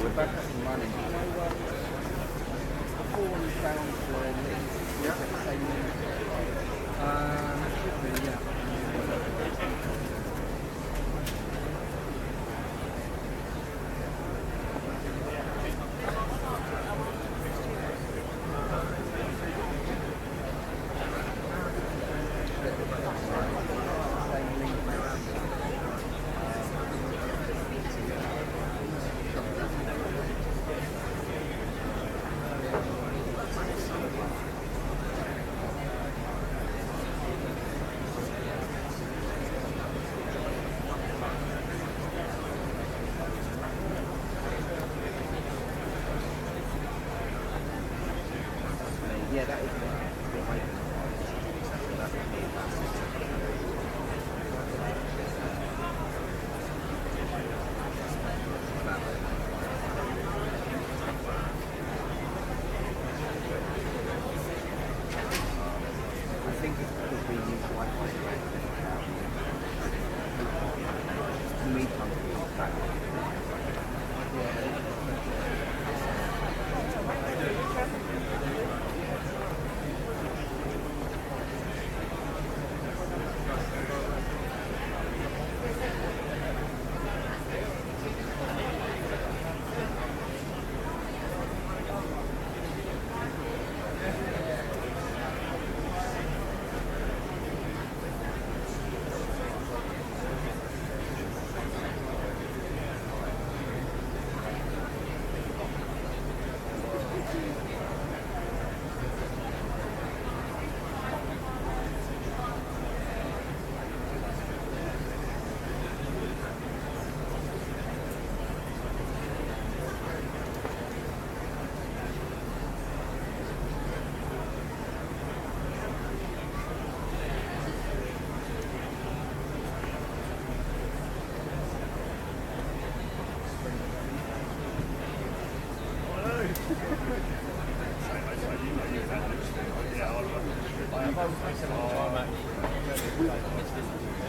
we're back up and running. Do you know before when you found the link, was it the same link? Should be, yeah. Yeah, that is I think it's because we use Wi-Fi to meet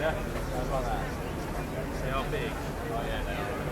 Yeah, that's like that. They are big. Oh yeah, they are.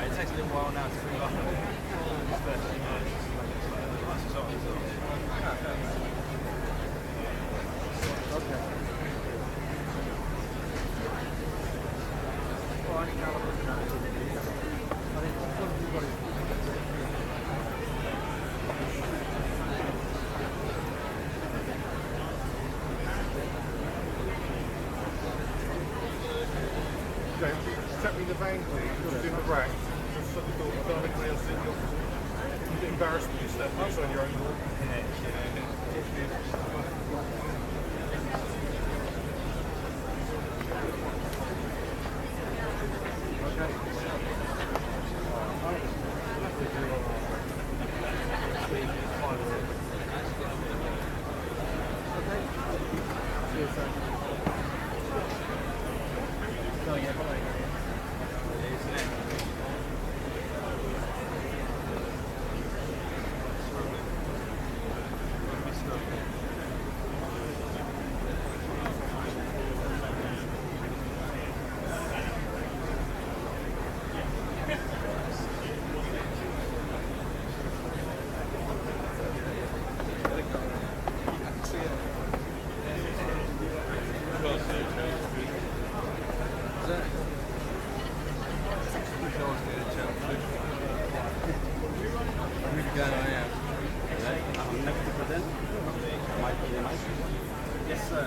It takes a little while now to move up. Set me the van, please. You're doing the rack. Just shut the door. I don't think anybody else is. You get embarrassed when you step outside your own door. Yes, sir.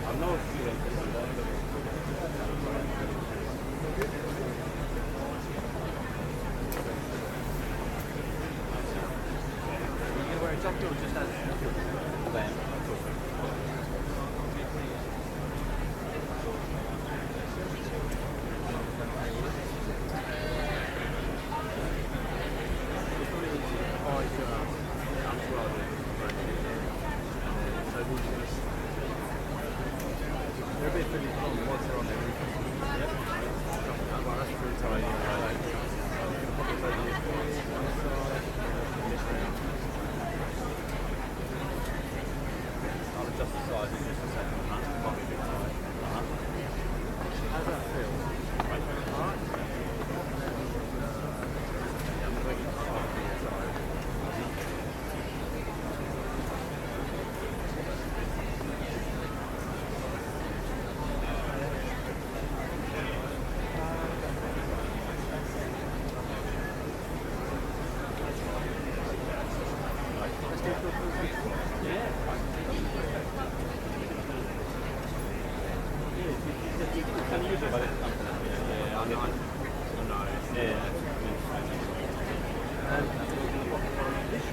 I'm not something or just as plan? They're a bit pretty long once they're on there. Yep. That's pretty tiny. I'll adjust the size in just a second. That might be a bit tight. How does that feel? Alright. I'm waiting for 5 minutes.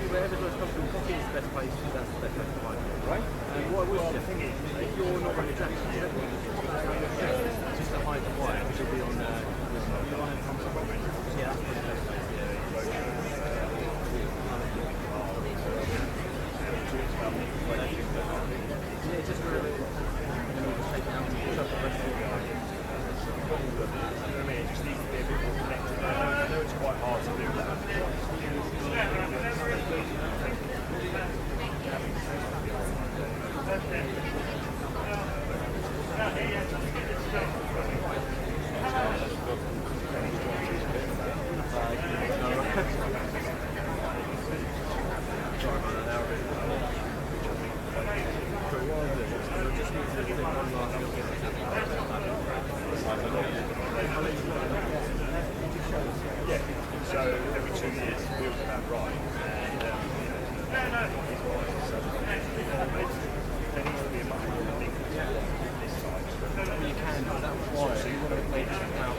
Wherever those come from, coffee is the best place. That's the best place to find it, right? And what I would suggest is, if you're not running tracks, just to hide the wire, which will be on the line from the property. Yeah, that's the best place. Yeah, just really shake down and push up the rest of the line. I mean, it just needs to be a bit more connected. I know it's quite hard to do that. Yeah, so every 2 years we'll get that right. And there needs to be a much more big this side. You can, but that wire, you want to make it out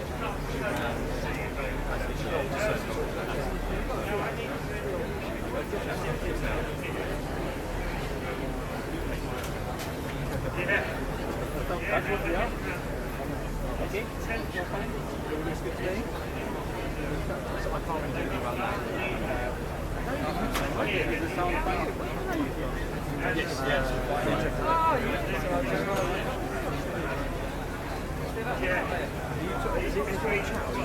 that's what we are. Okay, you're fine. You're really good today. So I can't really do anything about that. Does it sound fine? Yes, yes. Is it for each house?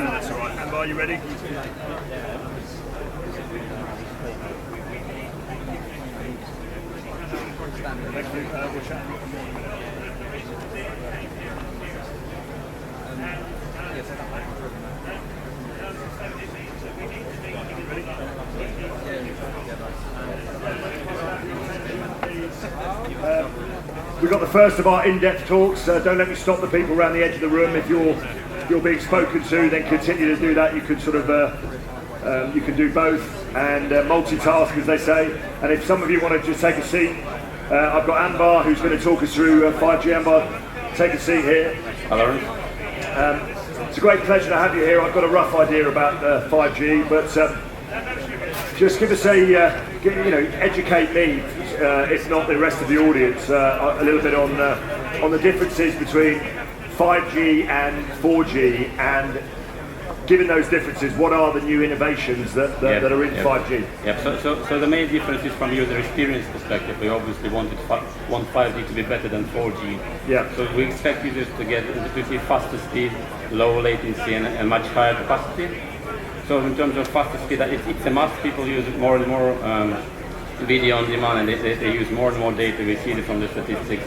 That's all right. Amber, are you ready? Thank you. We'll chat. We've got the first of our in-depth talks. Don't let me stop the people around the edge of the room. If you're being spoken to, then continue to do that. You can sort of you can do both and multitask, as they say. And if some of you want to just take a seat, I've got Anbar who's going to talk us through 5G. Anbar, take a seat here. Hello. It's a great pleasure to have you here. I've got a rough idea about 5G, but just give us educate me, if not the rest of the audience, a little bit on the differences between 5G and 4G, and given those differences, what are the new innovations that are in 5G? Yeah. So the main difference is from user experience perspective. We obviously want 5G to be better than 4G. Yeah. So we expect users to see faster speed, low latency, and a much higher capacity. So in terms of faster speed, it's a must. People use more and more video on demand, and they use more and more data. We see it from the statistics.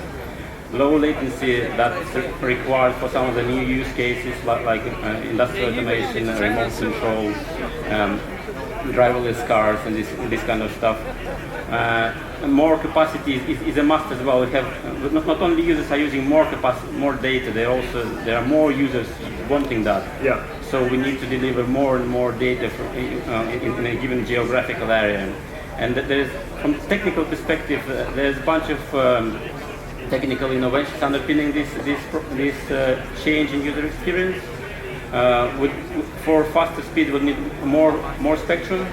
Low latency, that's required for some of the new use cases like industrial automation, remote control, driverless cars, and this kind of stuff. More capacity is a must as well. We have not only users are using more data, there are more users wanting that. Yeah. So we need to deliver more and more data in a given geographical area. And there's, from technical perspective, there's a bunch of technical innovations underpinning this change in user experience. For faster speed, we need more spectrum,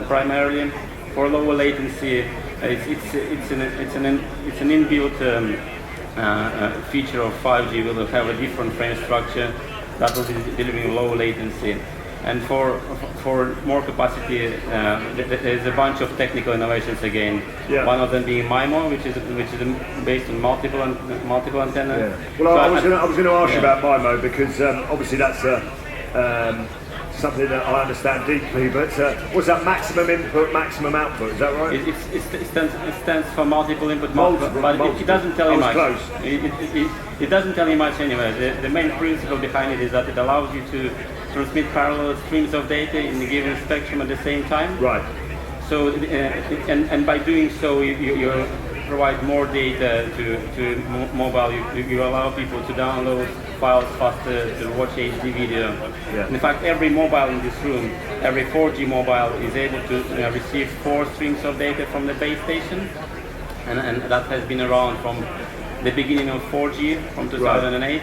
primarily. For lower latency, it's an inbuilt feature of 5G. We'll have a different frame structure that will be delivering low latency. And for more capacity, there's a bunch of technical innovations again. Yeah. One of them being MIMO, which is based on multiple antennas. Yeah. Well, So I was going to ask you about MIMO because obviously that's something that I understand deeply. But what's that? Maximum input, maximum output. Is that right? It stands for multiple input, Multiple, but it doesn't tell you much. Close. It doesn't tell you much anyway. The main principle behind it is that it allows you to transmit parallel streams of data in a given spectrum at the same time. Right. So, and by doing so, you provide more data to mobile. You allow people to download files faster, to watch HD video. Yeah. In fact, every mobile in this room, every 4G mobile is able to receive 4 streams of data from the base station, and that has been around from the beginning of 4G, from 2008.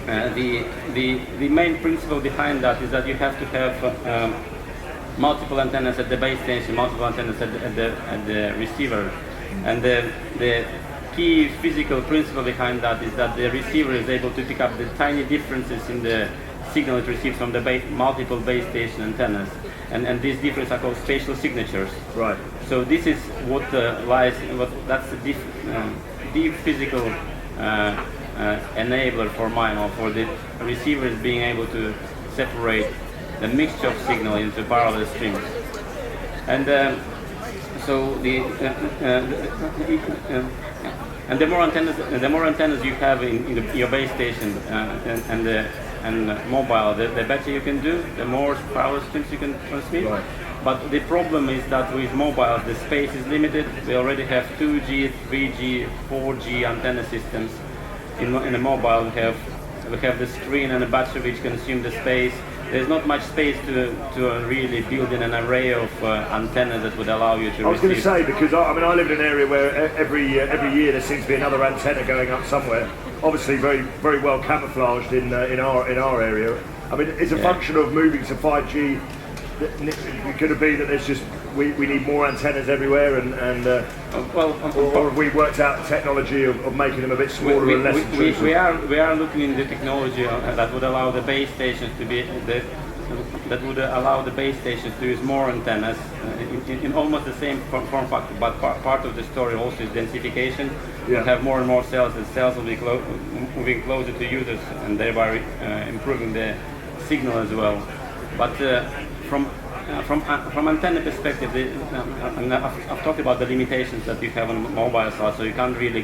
The main principle behind that is that you have to have multiple antennas at the base station, multiple antennas at the receiver, and the key physical principle behind that is that the receiver is able to pick up the tiny differences in the signal it receives from the multiple base station antennas, and these differences are called spatial signatures. Right. So this is what that's the deep physical enabler for MIMO, for the receivers being able to separate the mixture of signal into parallel streams. And so the more antennas you have in your base station and mobile, the better you can do, the more parallel streams you can transmit. Right. But the problem is that with mobiles, the space is limited. We already have 2G, 3G, 4G antenna systems. In a mobile, we have the screen and a battery which consume the space. There's not much space to really build in an array of antennas that would allow you to. I was going to say, because I live in an area where every year there seems to be another antenna going up somewhere. Obviously, very very well camouflaged in our area. I mean, it's a function of moving to 5G. Could it be that there's just we need more antennas everywhere, or have we worked out the technology of making them a bit smaller and less intrusive? We are looking in the technology that would allow the base stations to be to use more antennas in almost the same form factor. But part of the story also is densification. Yeah. We have more and more cells, and cells will be moving closer to users, and thereby improving the signal as well. But from antenna perspective, I've talked about the limitations that you have on mobile side, so you can't really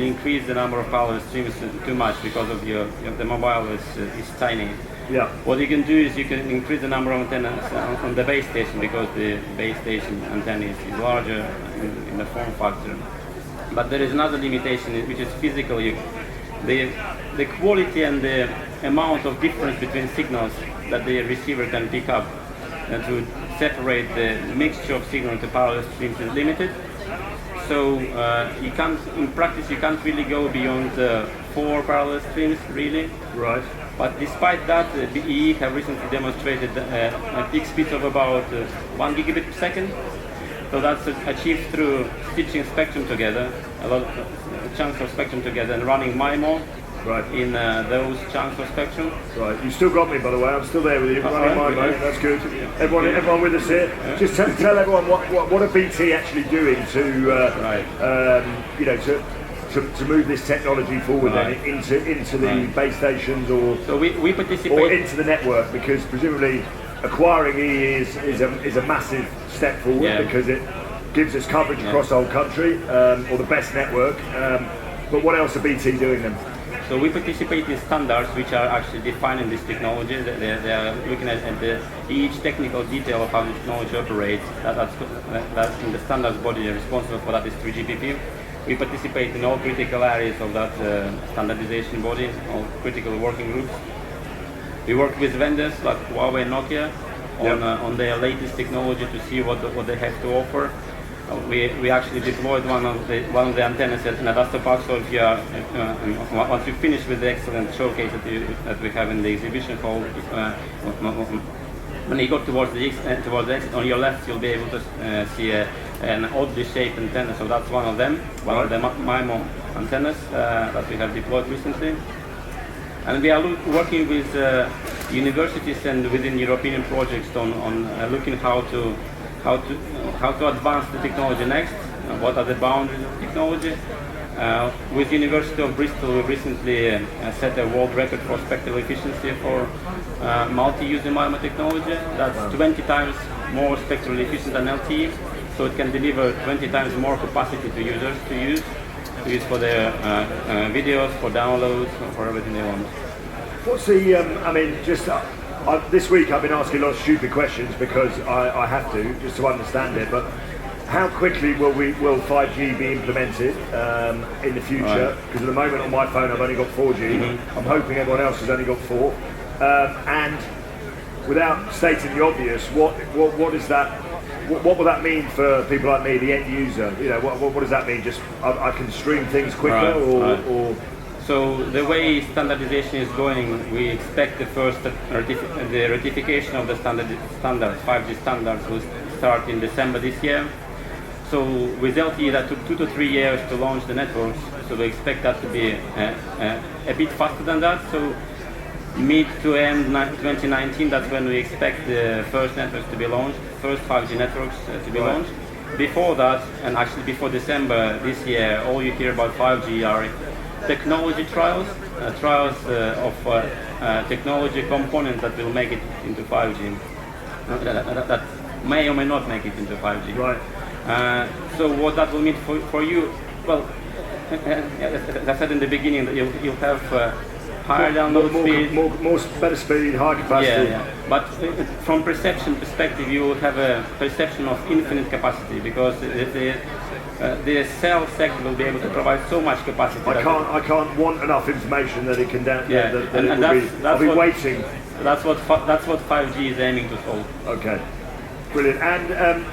increase the number of parallel streams too much because of the mobile is tiny. Yeah. What you can do is you can increase the number of antennas on the base station, because the base station antenna is larger in the form factor. But there is another limitation, which is physical. The quality and the amount of difference between signals that the receiver can pick up and to separate the mixture of signal into parallel streams is limited. So in practice, you can't really go beyond 4 parallel streams, really. Right. But despite that, BEE have recently demonstrated a peak speed of about 1 gigabit per second. So that's achieved through stitching spectrum together, a lot of chunks of spectrum together, and running MIMO Right. in those chunks of spectrum. Right, you still got me, by the way. I'm still there with you, running my boat. That's good. Everyone with us here. Just tell everyone what are BT actually doing to, you know, to move this technology forward then into the base stations or so we participate or into the network, because presumably acquiring EE is a massive step forward because it gives us coverage across the whole country, or the best network. But what else are BT doing then? So we participate in standards which are actually defining this technology. They are looking at each technical detail of how the technology operates. That's in the standards body responsible for that is 3GPP. We participate in all critical areas of that standardization body, all critical working groups. We work with vendors like Huawei and Nokia on their latest technology to see what they have to offer. We actually deployed one of the antennas in a Adasta Park. So if you are, once you finish with the excellent showcase that we have in the exhibition hall, when you go towards the exit on your left, you'll be able to see an oddly shaped antenna. So that's one of them, one of the MIMO antennas that we have deployed recently. And we are working with universities and within European projects on looking how to advance the technology next, what are the boundaries of technology. With University of Bristol, we recently set a world record for spectral efficiency for multi-user MIMO technology. That's 20 times more spectrally efficient than LTE, so it can deliver 20 times more capacity to users to use for their videos, for downloads, for everything they want. What's the, I mean, just this week I've been asking a lot of stupid questions because I have to, just to understand it, but how quickly will 5G be implemented in the future? Because at the moment on my phone I've only got 4G. I'm hoping everyone else has only got 4. And without stating the obvious, what is that? What will that mean for people like me, the end user? You know, what does that mean? Just I can stream things quicker, or So the way standardization is going, we expect the first the ratification of the standards, 5G standards, will start in December this year. So with LTE, that took 2 to 3 years to launch the networks. So we expect that to be a bit faster than that. So mid to end 2019, that's when we expect the first networks to be launched, first 5G networks to be launched. Before that, and actually before December this year, all you hear about 5G are technology trials of technology components that will make it into 5G. That may or may not make it into 5G. Right. So what that will mean for you? Well, as I said in the beginning, that you'll have higher download speed, more better speed, high capacity. Yeah. But from perception perspective, you will have a perception of infinite capacity because the cell sector will be able to provide so much capacity. I can't want enough information that it can I'll be waiting. That's what 5G is aiming to solve. Okay, brilliant. And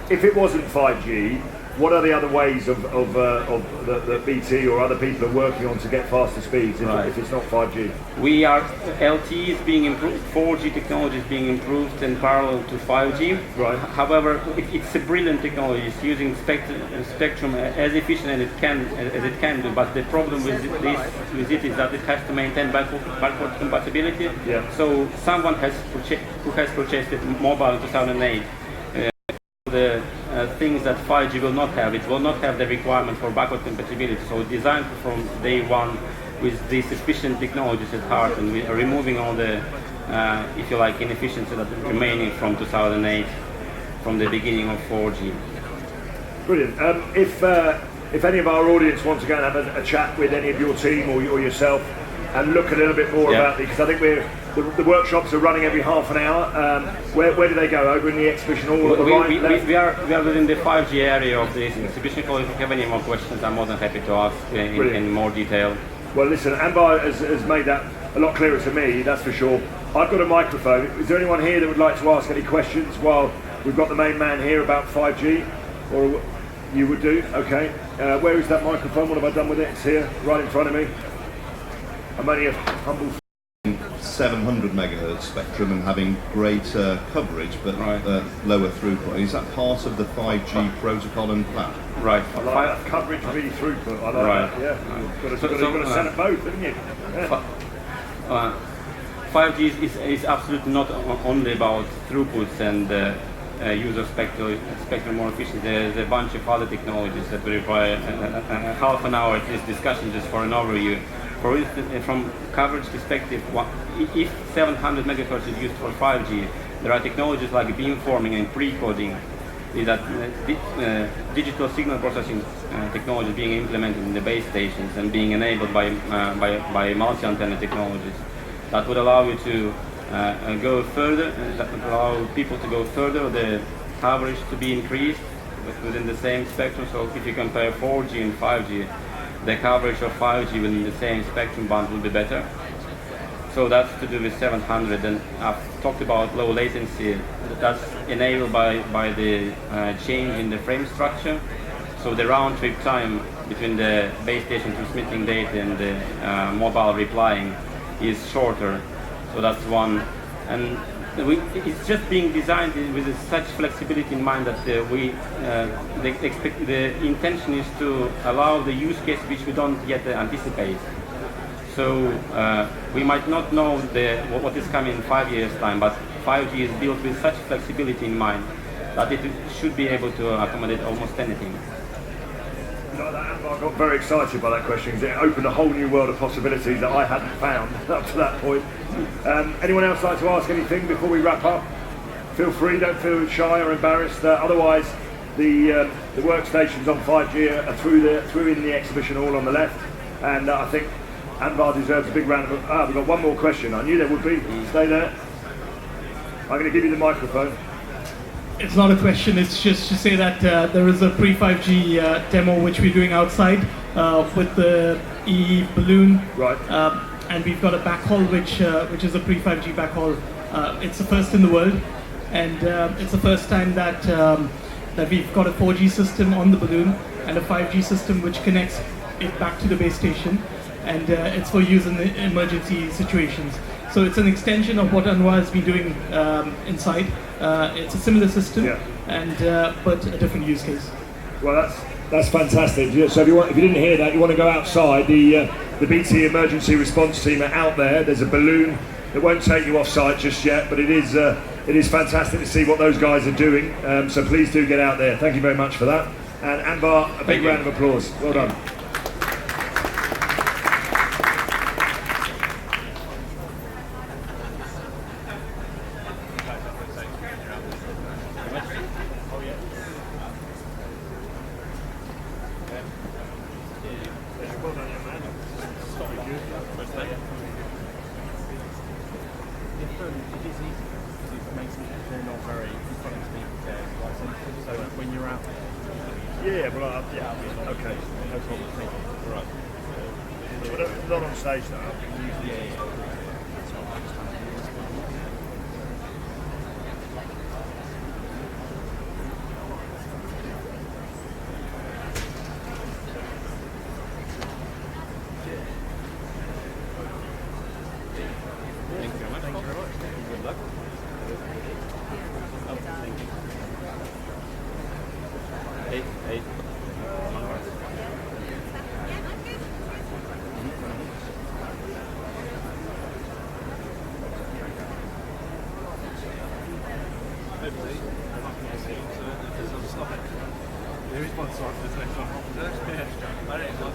if it wasn't 5G, what are the other ways of the BT or other people are working on to get faster speeds if it's not 5G? LTE is being improved, 4G technology is being improved in parallel to 5G. Right. However, it's a brilliant technology. It's using spectrum as efficient as it can do. But the problem with it is that it has to maintain backward compatibility. Yeah. So someone who has purchased it mobile in 2008. The things that 5G will not have. It will not have the requirement for backward compatibility. So designed from day one with these efficient technologies at heart, and we are removing all the, if you like, inefficiency that remaining from 2008, from the beginning of 4G. Brilliant. If any of our audience wants to go and have a chat with any of your team or yourself and look a little bit more about it, because I think the workshops are running every half an hour. Where do they go? Over in the exhibition hall? We are within the 5G area of the exhibition hall. If you have any more questions, I'm more than happy to ask in more detail. Well, listen, Ambar has made that a lot clearer to me, that's for sure. I've got a microphone. Is there anyone here that would like to ask any questions while we've got the main man here about 5G? Or you would do? Okay. Where is that microphone? What have I done with it? It's here, right in front of me. I'm only a humble... 700 megahertz spectrum and having greater coverage but lower throughput. Is that part of the 5G protocol and plan? Right. I like that coverage v throughput. I like that. Yeah. You've got to set up both, haven't you? Yeah. 5G is absolutely not only about throughputs and use of spectrum more efficiently. There's a bunch of other technologies that will require half an hour at least discussion just for an overview. For instance, from coverage perspective, if 700 megahertz is used for 5G, there are technologies like beamforming and pre-coding, that digital signal processing technology being implemented in the base stations and being enabled by multi-antenna technologies. That would allow you to go further, that would allow people to go further, the coverage to be increased within the same spectrum. So if you compare 4G and 5G, the coverage of 5G within the same spectrum band will be better. So that's to do with 700, and I've talked about low latency. That's enabled by the change in the frame structure. So the round trip time between the base station transmitting data and the mobile replying is shorter. So that's one. And it's just being designed with such flexibility in mind that the intention is to allow the use case which we don't yet anticipate. So we might not know what is coming in 5 years' time, but 5G is built with such flexibility in mind that it should be able to accommodate almost anything. I got very excited by that question because it opened a whole new world of possibilities that I hadn't found up to that point. Anyone else like to ask anything before we wrap up? Feel free, don't feel shy or embarrassed. Otherwise, the workstations on 5G are through in the exhibition hall on the left, and I think Anvar deserves a big round of applause. We've got one more question. I knew there would be. Stay there. I'm going to give you the microphone. It's not a question, it's just to say that there is a pre-5G demo which we're doing outside with the EE balloon. Right. And we've got a backhaul which is a pre-5G backhaul. It's the first in the world, and it's the first time that we've got a 4G system on the balloon and a 5G system which connects it back to the base station, and it's for use in the emergency situations. So it's an extension of what Anwar has been doing inside. It's a similar system, and but a different use case. Well, that's fantastic. So if you didn't hear that, you want to go outside. The BT emergency response team are out there. There's a balloon that won't take you off site just yet, but it is fantastic to see what those guys are doing. So please do get out there. Thank you very much for that. And Anvar, a big round of applause. Well done. Yeah, well, yeah, okay, no problem. Thank you. All right. Not on stage though. Yeah. There is one side for the next one. I don't know.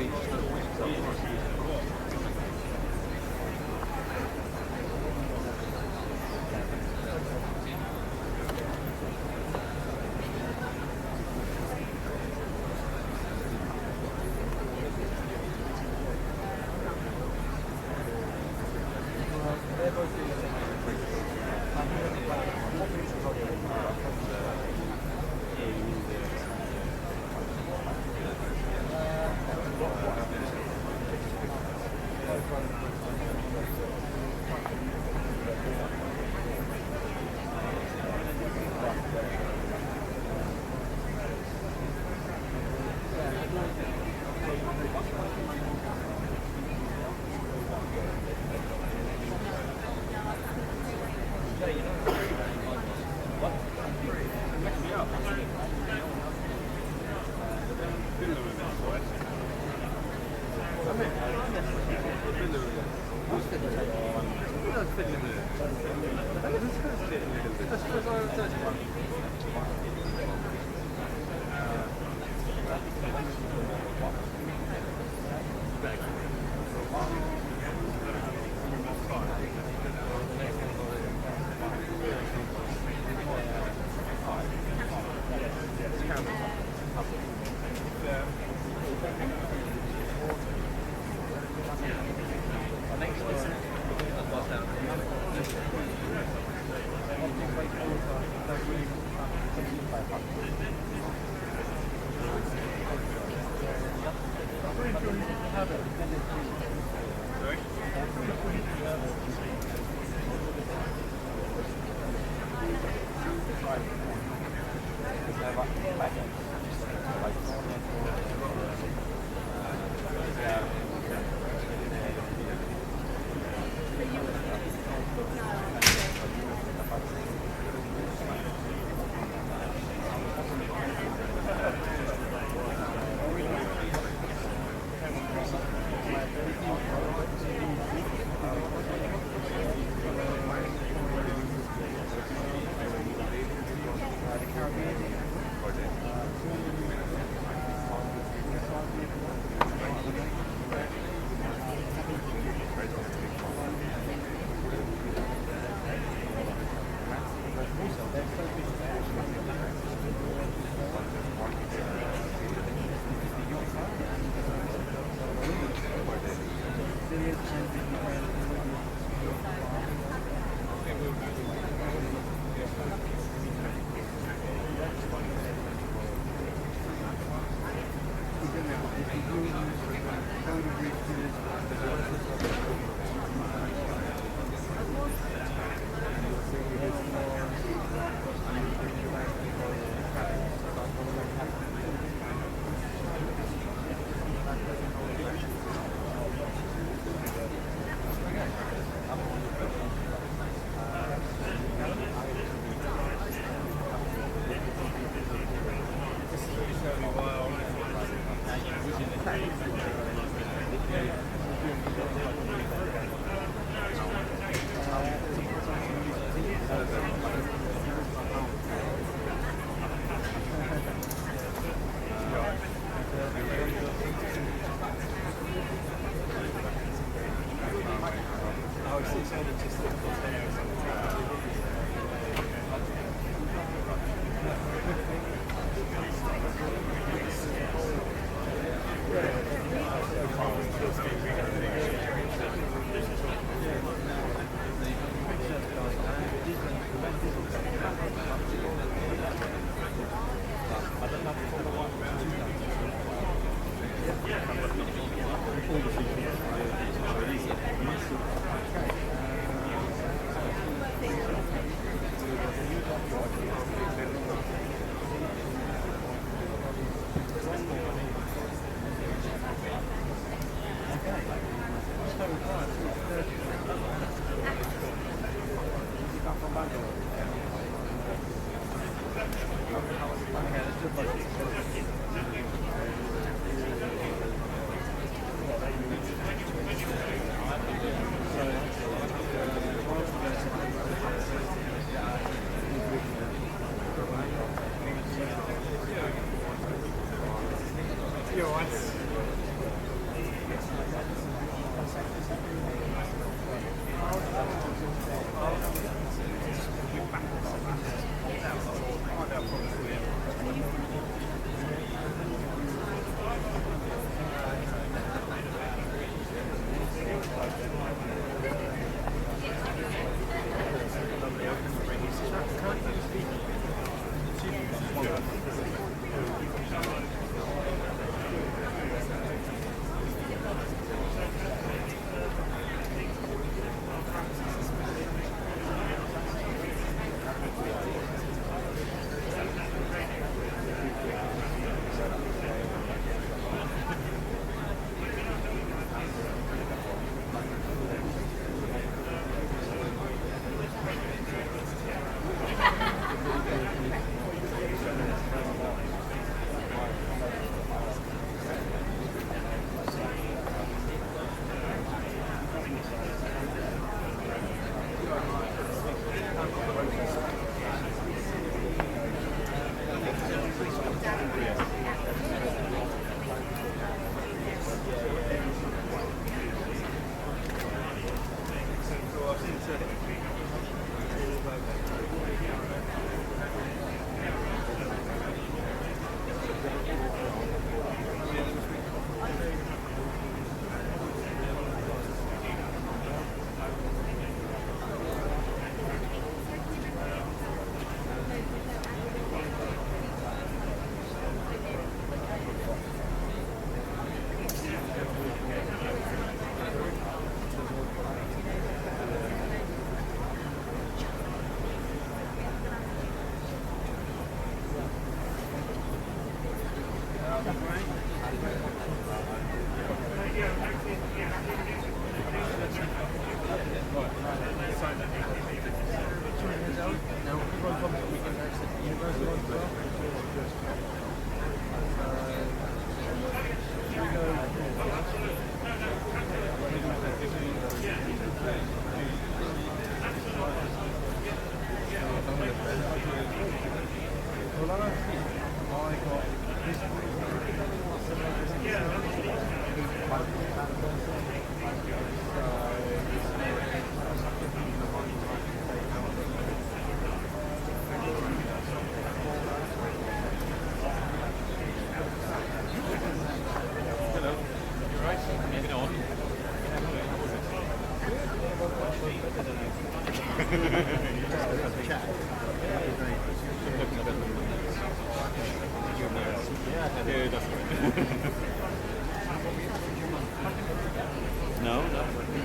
No,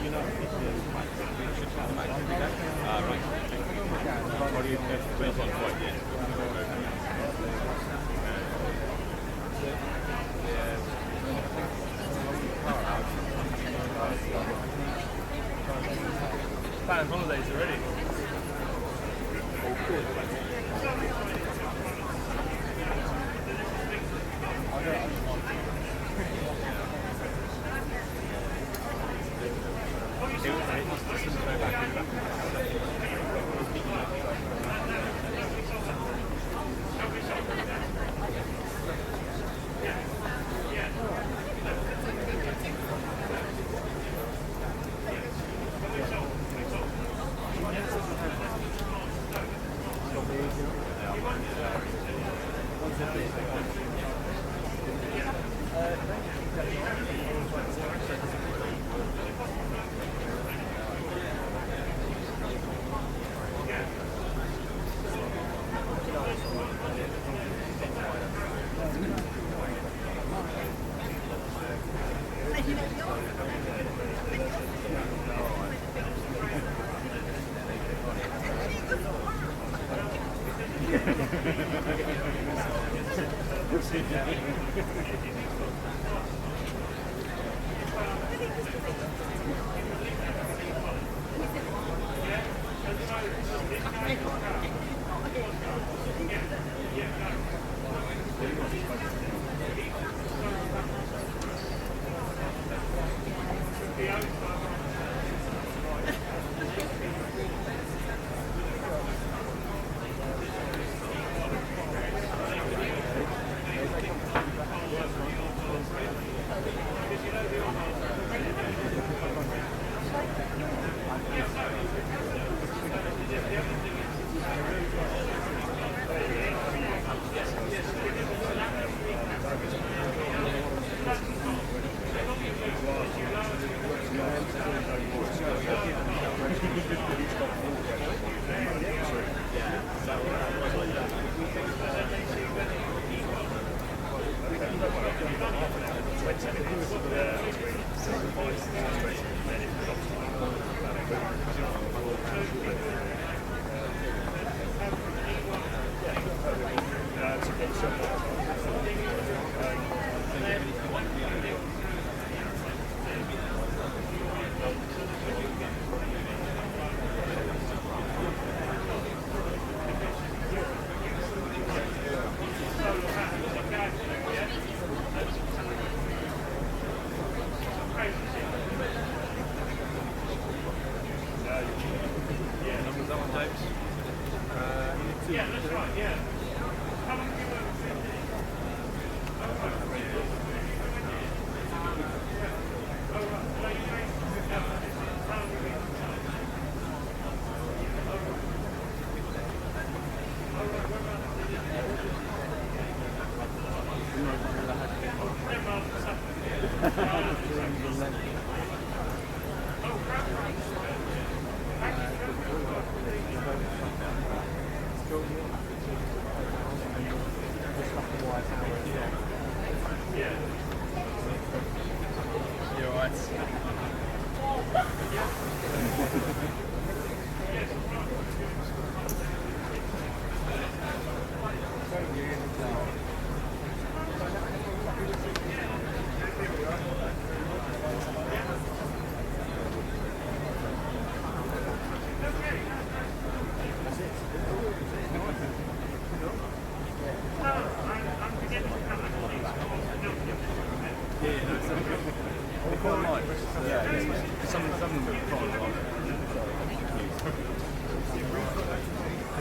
you know. Right. What do you have based on what? Plan holidays already. Yeah.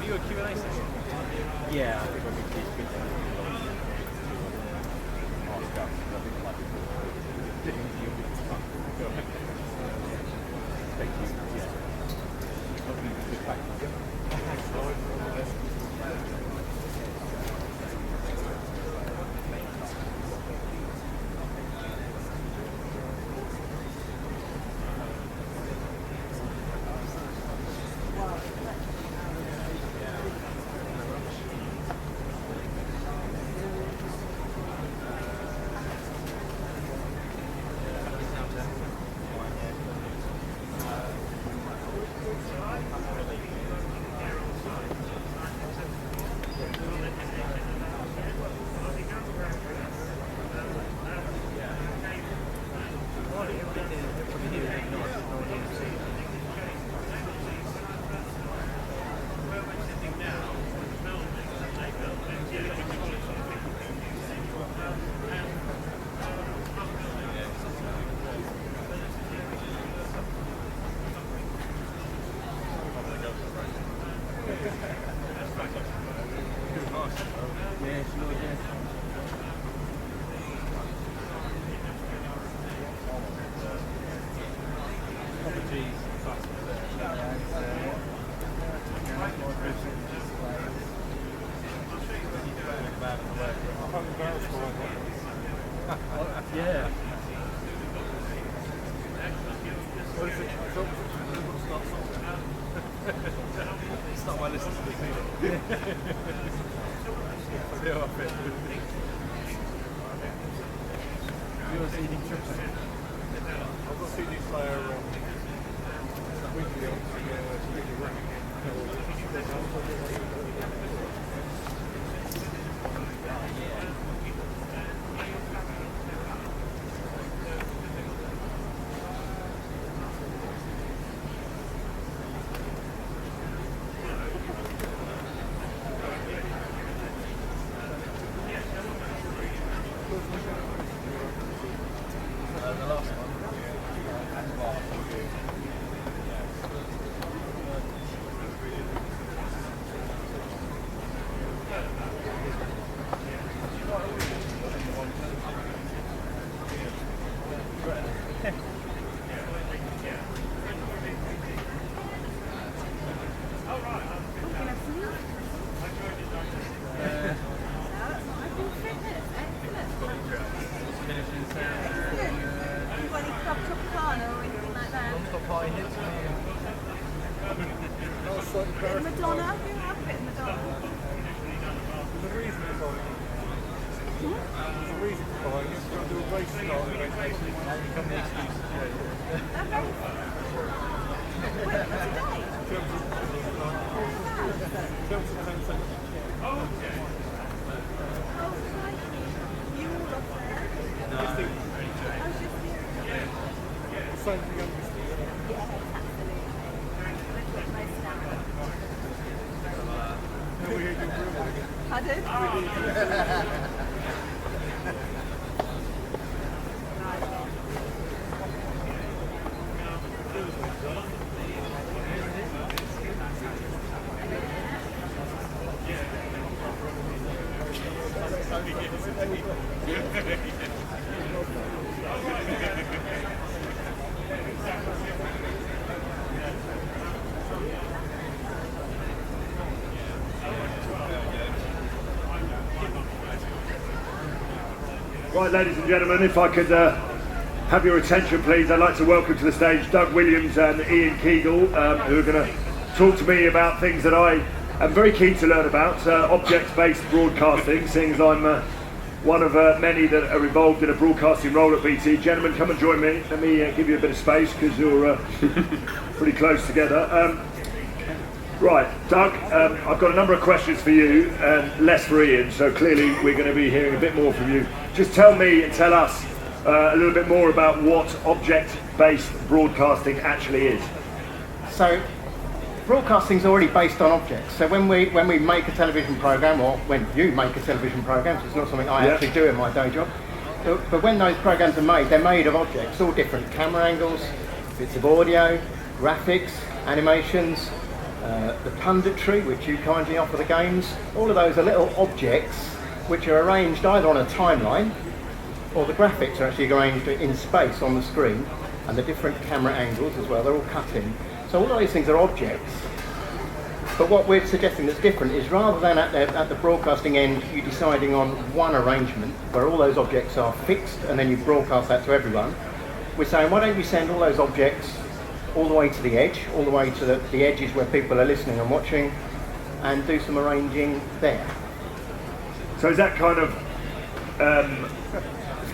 you a Q&A session? Yeah, I think we'll be keeping it. Thank you. Yeah. It's not my list to this either. Yeah, I bet. You're a CD trips. I've got a CD player weekly on Speedy Rank. The last one. Madonna, do you have a bit of Madonna? There's a reason for buying it. There's a reason for buying it. You've got to do a race start and then become the excuse. Wait, what's the date? Jumps at 10 seconds. Oh, crikey. You all up there? No. I was just here. The same for youngest. Yeah, absolutely. Most down. I did. Right, ladies and gentlemen, if I could have your attention, please. I'd like to welcome to the stage Doug Williams and Ian Keegle, who are going to talk to me about things that I am very keen to learn about, object-based broadcasting, seeing as I'm one of many that are involved in a broadcasting role at BT. Gentlemen, come and join me. Let me give you a bit of space, because you're pretty close together. Right, Doug, I've got a number of questions for you, and less for Ian, so clearly we're going to be hearing a bit more from you. Just tell me and tell us a little bit more about what object-based broadcasting actually is. So, broadcasting is already based on objects. So when we make a television program, or when you make a television program, so it's not something I actually do in my day job, but when those programs are made, they're made of objects, all different camera angles, bits of audio, graphics, animations, the punditry, which you kindly offer the games. All of those are little objects which are arranged either on a timeline, or the graphics are actually arranged in space on the screen, and the different camera angles as well, they're all cut in. So all of these things are objects. But what we're suggesting that's different is, rather than at the broadcasting end you deciding on one arrangement where all those objects are fixed and then you broadcast that to everyone, we're saying, why don't we send all those objects all the way to the edge, all the way to the edges where people are listening and watching, and do some arranging there. So is that kind of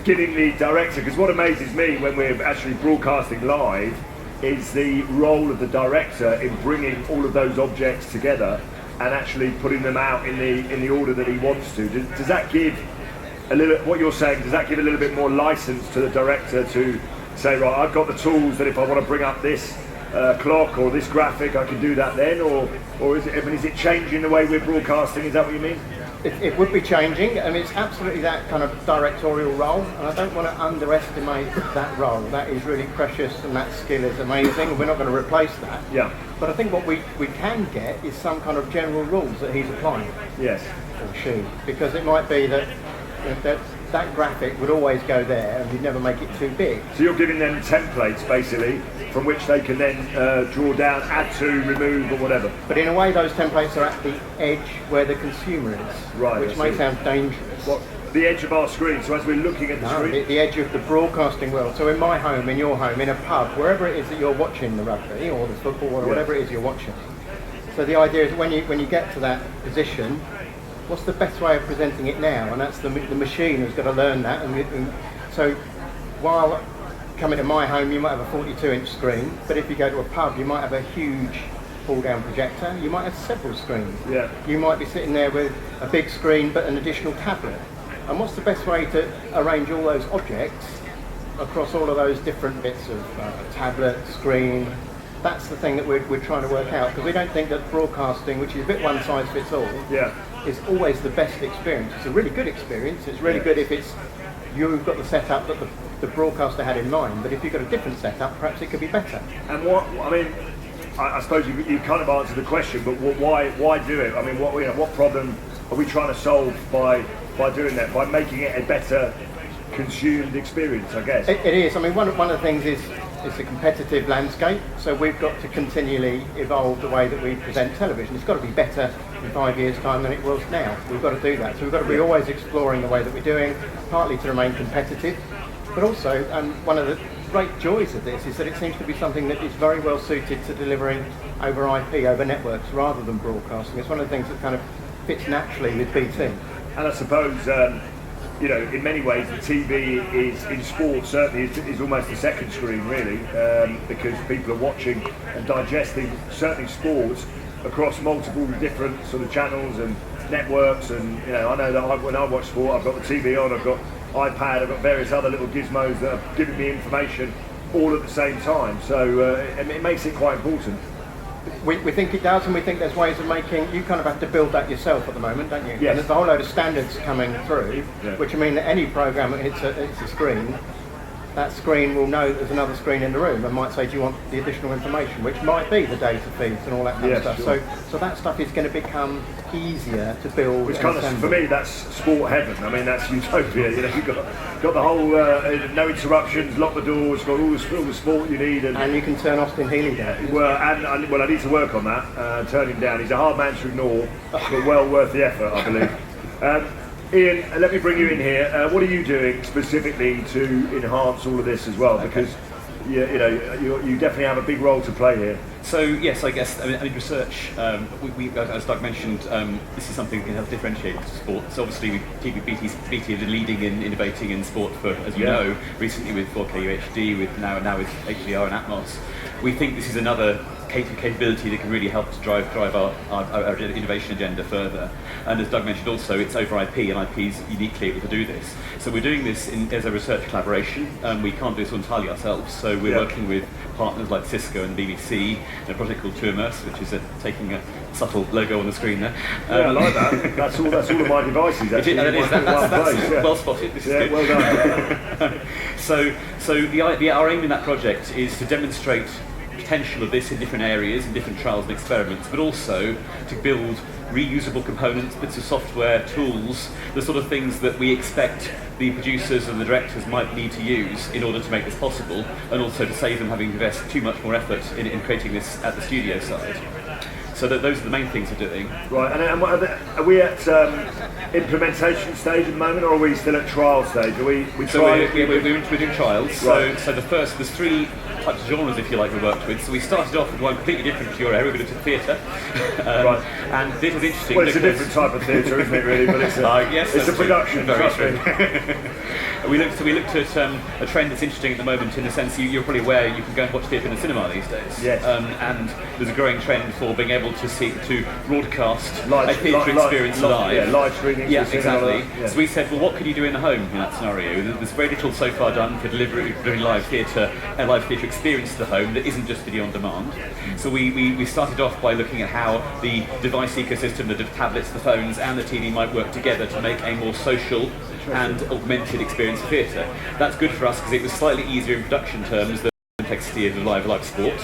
giving the director, because what amazes me when we're actually broadcasting live is the role of the director in bringing all of those objects together and actually putting them out in the order that he wants to. Does that give a little, what you're saying, does that give a little bit more license to the director to say, right, I've got the tools that if I want to bring up this clock or this graphic, I can do that then? Or is it, I mean, is it changing the way we're broadcasting? Is that what you mean? It would be changing. I mean, it's absolutely that kind of directorial role, and I don't want to underestimate that role. That is really precious, and that skill is amazing, and we're not going to replace that. Yeah. But I think what we can get is some kind of general rules that he's applying. Yes. Or she. Because it might be that that graphic would always go there, and you'd never make it too big. So you're giving them templates, basically, from which they can then draw down, add to, remove, or whatever. But in a way, those templates are at the edge where the consumer is, right, which may sound dangerous. What, the edge of our screen, so as we're looking at the screen? The edge of the broadcasting world. So in my home, in your home, in a pub, wherever it is that you're watching the rugby, or the football, or whatever it is you're watching. So the idea is when you get to that position, what's the best way of presenting it now? And that's the machine who's got to learn that. And so while coming to my home, you might have a 42-inch screen, but if you go to a pub, you might have a huge pull-down projector. You might have several screens. Yeah. You might be sitting there with a big screen, but an additional tablet. And what's the best way to arrange all those objects across all of those different bits of tablet, screen? That's the thing that we're trying to work out, because we don't think that broadcasting, which is a bit one-size-fits-all, is always the best experience. It's a really good experience. It's really good if it's you've got the setup that the broadcaster had in mind, but if you've got a different setup, perhaps it could be better. And what, I mean, I suppose you kind of answered the question, but why do it? I mean, what problem are we trying to solve by doing that? By making it a better consumed experience, I guess. It is. I mean, one of the things is it's a competitive landscape, so we've got to continually evolve the way that we present television. It's got to be better in 5 years' time than it was now. We've got to do that. So we've got to be always exploring the way that we're doing, partly to remain competitive, but also, one of the great joys of this is that it seems to be something that is very well suited to delivering over IP, over networks, rather than broadcasting. It's one of the things that kind of fits naturally with BT. And I suppose, in many ways, the TV is, in sport, certainly is almost a second screen, really, because people are watching and digesting, certainly sports, across multiple different sort of channels and networks. And, I know that when I watch sport, I've got the TV on, I've got iPad, I've got various other little gizmos that are giving me information all at the same time. So it makes it quite important. We think it does, and we think there's ways of making, you kind of have to build that yourself at the moment, don't you? Yes. And there's a whole load of standards coming through, which mean that any program that hits a screen, that screen will know there's another screen in the room and might say, do you want the additional information, which might be the data feeds and all that kind of stuff. Sure. So that stuff is going to become easier to build. Which kind of, for me, that's sport heaven. I mean, that's utopia. You've got the whole no interruptions, lock the doors, got all the sport you need, and you can turn Austin Healey down. Well, I need to work on that. Turn him down. He's a hard man to ignore, but well worth the effort, I believe. Ian, let me bring you in here. What are you doing specifically to enhance all of this as well? Because you definitely have a big role to play here. So yes, I guess I mean research. We as Doug mentioned, this is something that can help differentiate sport. So obviously, BT have been leading in innovating in sport for, as you know, recently with 4K UHD, with now with HDR and Atmos. We think this is another capability that can really help to drive our innovation agenda further. And as Doug mentioned also, it's over IP, and IP is uniquely able to do this. So we're doing this as a research collaboration. We can't do this entirely ourselves, so we're working with partners like Cisco and BBC in a project called To Immerse, which is taking a subtle logo on the screen there. I like that. That's all of my devices, actually. That's well spotted. This is good. Well done. So our aim in that project is to demonstrate potential of this in different areas, in different trials and experiments, but also to build reusable components, bits of software, tools, the sort of things that we expect the producers and the directors might need to use in order to make this possible, and also to save them having to invest too much more effort in creating this at the studio side. So that those are the main things we're doing. Right, and what are we at implementation stage at the moment, or are we still at trial stage? Are we So we're doing trials. Right. So there's three types of genres, if you like, we worked with. So we started off with one completely different to your area. We looked at theatre. Right. And theatre's interesting. Well, it's a different type of theatre, isn't it, really? But it's it's a production. Very true. We looked at a trend that's interesting at the moment, in the sense you're probably aware you can go and watch theatre in the cinema these days. Yes. And there's a growing trend for being able to broadcast Live- a theatre live- experience live- live. yeah, live streaming. Yeah, to cinema, exactly. yeah. So we said, well, what can you do in the home in that scenario? There's very little so far done for delivering live theatre experience to the home that isn't just video on demand. So we started off by looking at how the device ecosystem, the tablets, the phones, and the TV might work together to make a more social and augmented experience of theatre. That's good for us because it was slightly easier in production terms than the complexity of live sport.